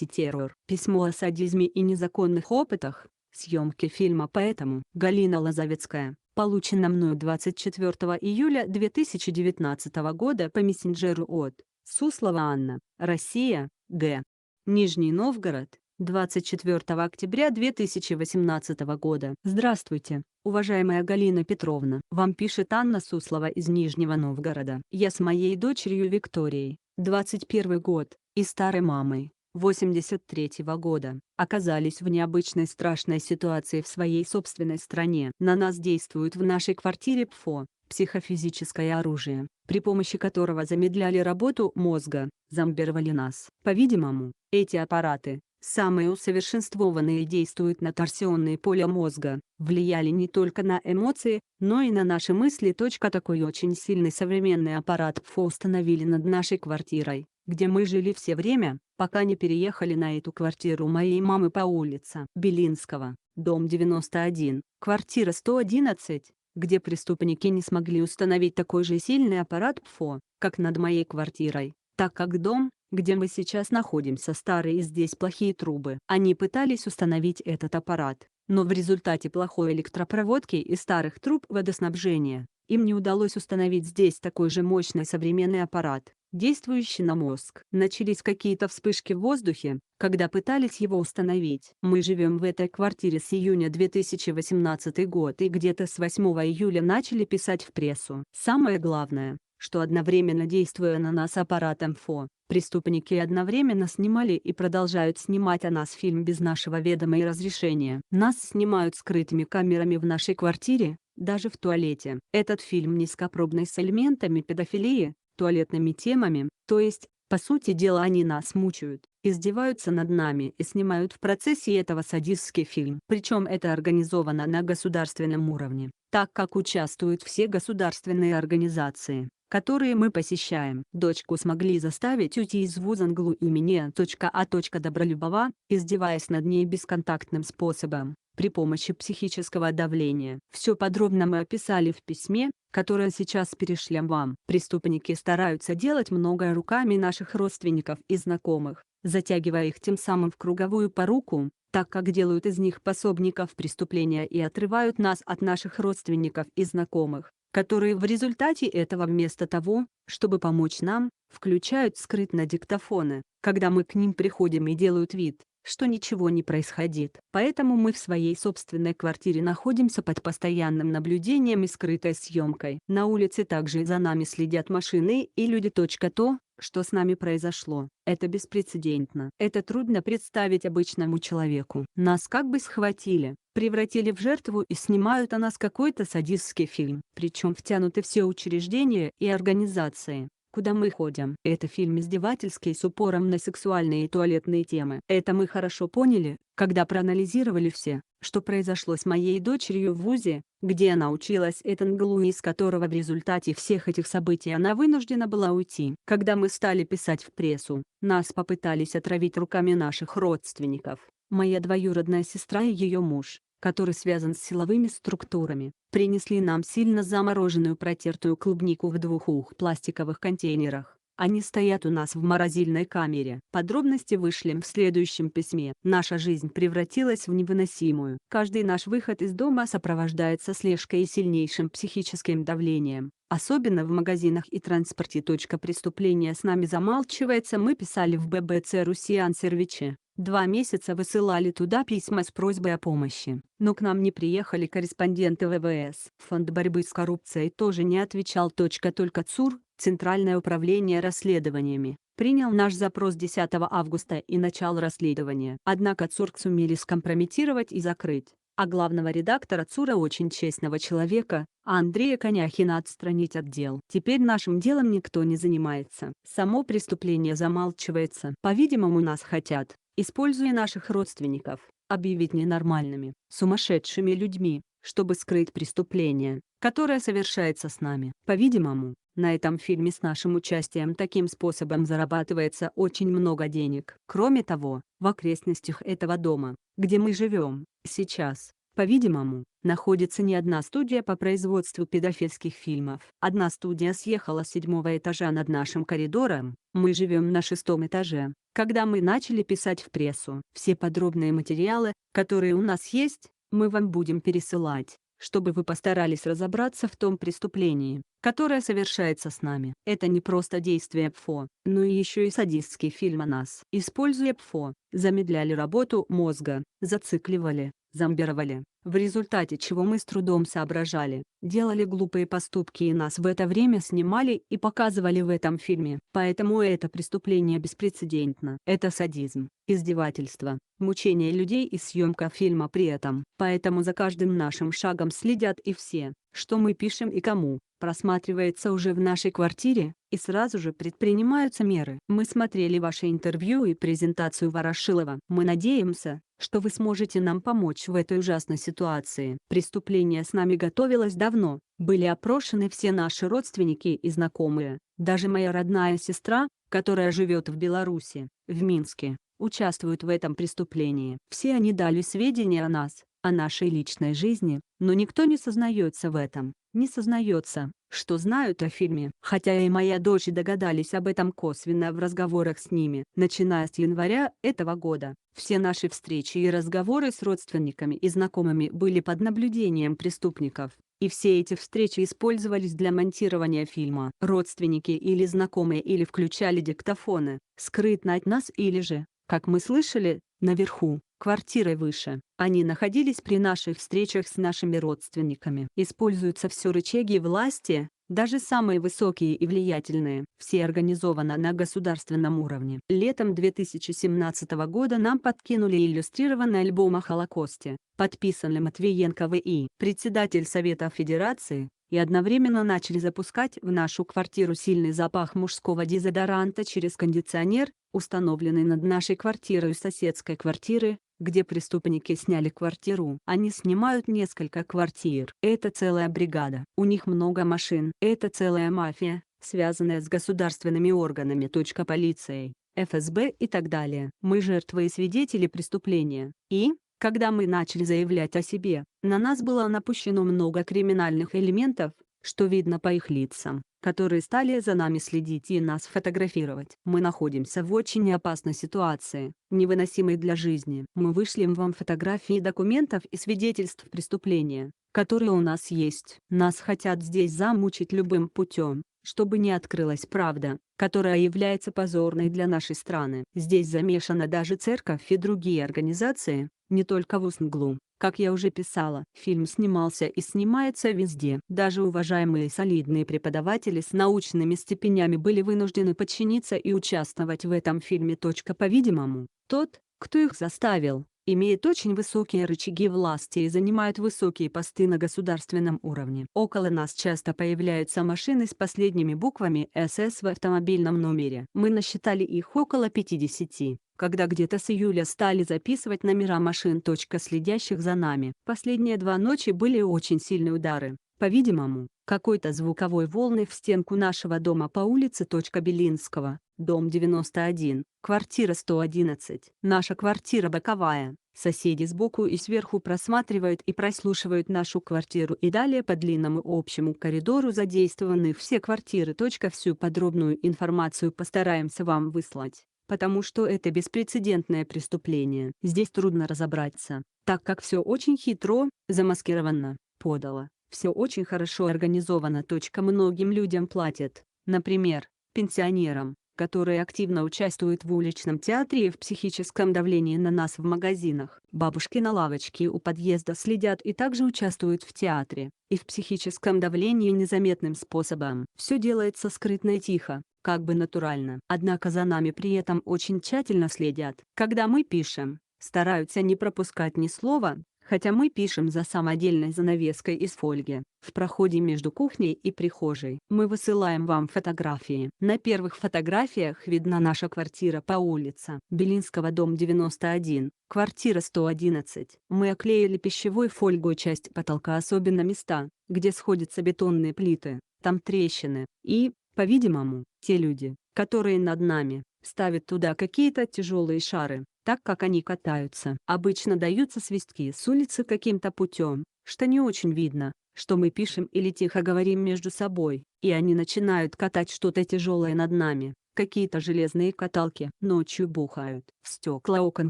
Террор. Письмо о садизме и незаконных опытах. Съемки фильма «Поэтому». Галина Лозовецкая. Получено мною 24 июля 2019 года по мессенджеру от Суслова Анна, Россия, Г. Нижний Новгород, 24 октября 2018 года. Здравствуйте, уважаемая Галина Петровна. Вам пишет Анна Суслова из Нижнего Новгорода. Я с моей дочерью Викторией, 21 год, и старой мамой, 83-го года, оказались в необычной страшной ситуации в своей собственной стране. На нас действует в нашей квартире ПФО, психофизическое оружие, при помощи которого замедляли работу мозга, зомбировали нас. По-видимому, эти аппараты, самые усовершенствованные, действуют на торсионные поля мозга, влияли не только на эмоции, но и на наши мысли. Такой очень сильный современный аппарат ПФО установили над нашей квартирой, где мы жили все время, пока не переехали на эту квартиру моей мамы по улице Белинского, дом 91, квартира 111, где преступники не смогли установить такой же сильный аппарат ПФО, как над моей квартирой, так как дом, где мы сейчас находимся, старый и здесь плохие трубы. Они пытались установить этот аппарат, но в результате плохой электропроводки и старых труб водоснабжения, им не удалось установить здесь такой же мощный современный аппарат, действующий на мозг. Начались какие-то вспышки в воздухе, когда пытались его установить. Мы живем в этой квартире с июня 2018 год и где-то с 8 июля начали писать в прессу. Самое главное, что одновременно действуя на нас аппаратом ФО, преступники одновременно снимали и продолжают снимать о нас фильм без нашего ведома и разрешения. Нас снимают скрытыми камерами в нашей квартире, даже в туалете. Этот фильм низкопробный с элементами педофилии, туалетными темами, то есть, по сути дела, они нас мучают, издеваются над нами и снимают в процессе этого садистский фильм. Причем это организовано на государственном уровне, так как участвуют все государственные организации, которые мы посещаем. Дочку смогли заставить уйти из вуза НГЛУ имени А. Добролюбова, издеваясь над ней бесконтактным способом, при помощи психического давления. Все подробно мы описали в письме, которое сейчас перешлем вам. Преступники стараются делать многое руками наших родственников и знакомых, затягивая их тем самым в круговую поруку, так как делают из них пособников преступления и отрывают нас от наших родственников и знакомых, которые в результате этого вместо того, чтобы помочь нам, включают скрытно диктофоны, когда мы к ним приходим, и делают вид, что ничего не происходит. Поэтому мы в своей собственной квартире находимся под постоянным наблюдением и скрытой съемкой. На улице также за нами следят машины и люди. То, что с нами произошло, это беспрецедентно. Это трудно представить обычному человеку. Нас как бы схватили, превратили в жертву и снимают о нас какой-то садистский фильм. Причем втянуты все учреждения и организации, куда мы ходим. Это фильм издевательский с упором на сексуальные и туалетные темы. Это мы хорошо поняли, когда проанализировали все, что произошло с моей дочерью в вузе, где она училась, это НГЛУ, из которого в результате всех этих событий она вынуждена была уйти. Когда мы стали писать в прессу, нас попытались отравить руками наших родственников. Моя двоюродная сестра и ее муж, который связан с силовыми структурами, принесли нам сильно замороженную протертую клубнику в 2 пластиковых контейнерах. Они стоят у нас в морозильной камере. Подробности вышлем в следующем письме. Наша жизнь превратилась в невыносимую. Каждый наш выход из дома сопровождается слежкой и сильнейшим психическим давлением, особенно в магазинах и транспорте. Преступление с нами замалчивается. Мы писали в ББЦ Русиан Сервиче. 2 месяца высылали туда письма с просьбой о помощи, но к нам не приехали корреспонденты ВВС. Фонд борьбы с коррупцией тоже не отвечал. Только ЦУР, Центральное управление расследованиями, принял наш запрос 10 августа и начал расследование. Однако ЦУР сумели скомпрометировать и закрыть, а главного редактора ЦУРа, очень честного человека, Андрея Коняхина, отстранить от дел. Теперь нашим делом никто не занимается. Само преступление замалчивается. По-видимому, нас хотят, используя наших родственников, объявить ненормальными, сумасшедшими людьми, чтобы скрыть преступление, которое совершается с нами. По-видимому, на этом фильме с нашим участием таким способом зарабатывается очень много денег. Кроме того, в окрестностях этого дома, где мы живем, сейчас, По-видимому, находится не одна студия по производству педофильских фильмов. Одна студия съехала с 7-го этажа над нашим коридором, мы живем на 6-м этаже. Когда мы начали писать в прессу, все подробные материалы, которые у нас есть, мы вам будем пересылать, чтобы вы постарались разобраться в том преступлении, которое совершается с нами. Это не просто действие ПФО, но и еще и садистский фильм о нас. Используя ПФО, замедляли работу мозга, зацикливали, зомбировали, в результате чего мы с трудом соображали, делали глупые поступки и нас в это время снимали и показывали в этом фильме. Поэтому это преступление беспрецедентно. Это садизм, издевательство, мучение людей и съемка фильма при этом. Поэтому за каждым нашим шагом следят и все, что мы пишем и кому, просматривается уже в нашей квартире, и сразу же предпринимаются меры. Мы смотрели ваше интервью и презентацию Ворошилова. Мы надеемся, что вы сможете нам помочь в этой ужасной ситуации. Преступление с нами готовилось давно, были опрошены все наши родственники и знакомые, даже моя родная сестра, которая живет в Беларуси, в Минске, участвует в этом преступлении. Все они дали сведения о нас, о нашей личной жизни, но никто не сознается в этом, не сознается, что знают о фильме. Хотя и моя дочь догадались об этом косвенно в разговорах с ними. Начиная с января этого года, все наши встречи и разговоры с родственниками и знакомыми были под наблюдением преступников. И все эти встречи использовались для монтирования фильма. Родственники или знакомые или включали диктофоны, скрытно от нас или же, как мы слышали, наверху, квартирой выше. Они находились при наших встречах с нашими родственниками. Используются все рычаги власти, даже самые высокие и влиятельные. Все организовано на государственном уровне. Летом 2017 года нам подкинули иллюстрированный альбом о Холокосте, подписанный Матвиенко В.И., председатель Совета Федерации, и одновременно начали запускать в нашу квартиру сильный запах мужского дезодоранта через кондиционер, установленный над нашей квартирой соседской квартиры, где преступники сняли квартиру. Они снимают несколько квартир. Это целая бригада. У них много машин. Это целая мафия, связанная с государственными органами. Полицией, ФСБ и так далее. Мы жертвы и свидетели преступления. И, когда мы начали заявлять о себе, на нас было напущено много криминальных элементов, что видно по их лицам, которые стали за нами следить и нас фотографировать. Мы находимся в очень опасной ситуации, невыносимой для жизни. Мы вышлем вам фотографии документов и свидетельств преступления, которые у нас есть. Нас хотят здесь замучить любым путем, чтобы не открылась правда, которая является позорной для нашей страны. Здесь замешана даже церковь и другие организации, не только в УСНГЛУ. Как я уже писала, фильм снимался и снимается везде. Даже уважаемые солидные преподаватели с научными степенями были вынуждены подчиниться и участвовать в этом фильме. По-видимому, тот, кто их заставил, имеет очень высокие рычаги власти и занимает высокие посты на государственном уровне. Около нас часто появляются машины с последними буквами СС в автомобильном номере. Мы насчитали их около 50. Когда где-то с июля стали записывать номера машин, следящих за нами. Последние 2 ночи были очень сильные удары. По-видимому, какой-то звуковой волны в стенку нашего дома по улице Белинского, дом 91, квартира 111. Наша квартира боковая. Соседи сбоку и сверху просматривают и прослушивают нашу квартиру и далее по длинному общему коридору задействованы все квартиры. Всю подробную информацию постараемся вам выслать, потому что это беспрецедентное преступление. Здесь трудно разобраться, так как все очень хитро, замаскировано, подало. Все очень хорошо организовано. Многим людям платят, например, пенсионерам, которые активно участвуют в уличном театре и в психическом давлении на нас в магазинах. Бабушки на лавочке у подъезда следят и также участвуют в театре и в психическом давлении незаметным способом. Все делается скрытно и тихо, как бы натурально. Однако за нами при этом очень тщательно следят. Когда мы пишем, стараются не пропускать ни слова, хотя мы пишем за самодельной занавеской из фольги. В проходе между кухней и прихожей мы высылаем вам фотографии. На первых фотографиях видна наша квартира по улице Белинского, дом 91, квартира 111. Мы оклеили пищевой фольгой часть потолка, особенно места, где сходятся бетонные плиты, там трещины. И, по-видимому, те люди, которые над нами, ставят туда какие-то тяжелые шары, так как они катаются. Обычно даются свистки с улицы каким-то путем, что не очень видно, что мы пишем или тихо говорим между собой, и они начинают катать что-то тяжелое над нами. Какие-то железные каталки ночью бухают. В стекла окон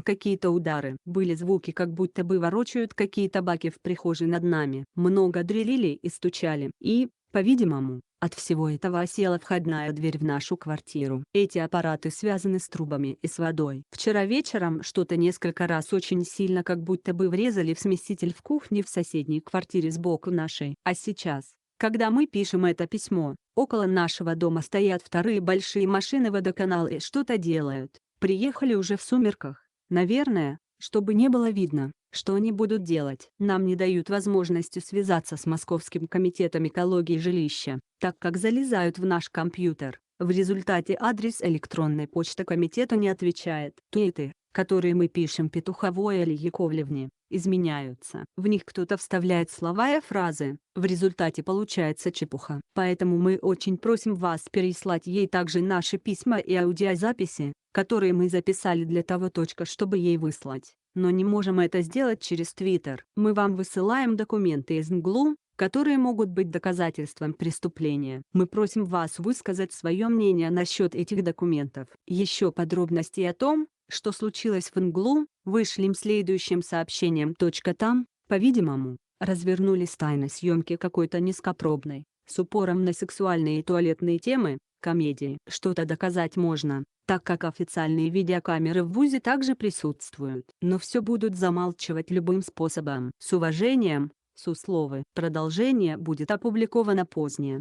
какие-то удары. Были звуки, как будто бы ворочают какие-то баки в прихожей над нами. Много дрелили и стучали. И, по-видимому, от всего этого осела входная дверь в нашу квартиру. Эти аппараты связаны с трубами и с водой. Вчера вечером что-то несколько раз очень сильно, как будто бы врезали в смеситель в кухне в соседней квартире сбоку нашей. А сейчас, когда мы пишем это письмо, около нашего дома стоят вторые большие машины водоканала и что-то делают. Приехали уже в сумерках, наверное, чтобы не было видно, что они будут делать. Нам не дают возможности связаться с Московским комитетом экологии жилища, так как залезают в наш компьютер. В результате адрес электронной почты комитету не отвечает. Твиты, которые мы пишем Петуховой или Яковлевне, изменяются. В них кто-то вставляет слова и фразы. В результате получается чепуха. Поэтому мы очень просим вас переслать ей также наши письма и аудиозаписи, которые мы записали для того, чтобы ей выслать. Но не можем это сделать через Твиттер. Мы вам высылаем документы из МГЛУ, которые могут быть доказательством преступления. Мы просим вас высказать свое мнение насчет этих документов. Еще подробностей о том, что случилось в МГЛУ, вышлем следующим сообщением. Там, по-видимому, развернулись тайны съемки какой-то низкопробной, с упором на сексуальные и туалетные темы, комедии. Что-то доказать можно, так как официальные видеокамеры в ВУЗе также присутствуют. Но все будут замалчивать любым способом. С уважением, Сусловы. Продолжение будет опубликовано позднее.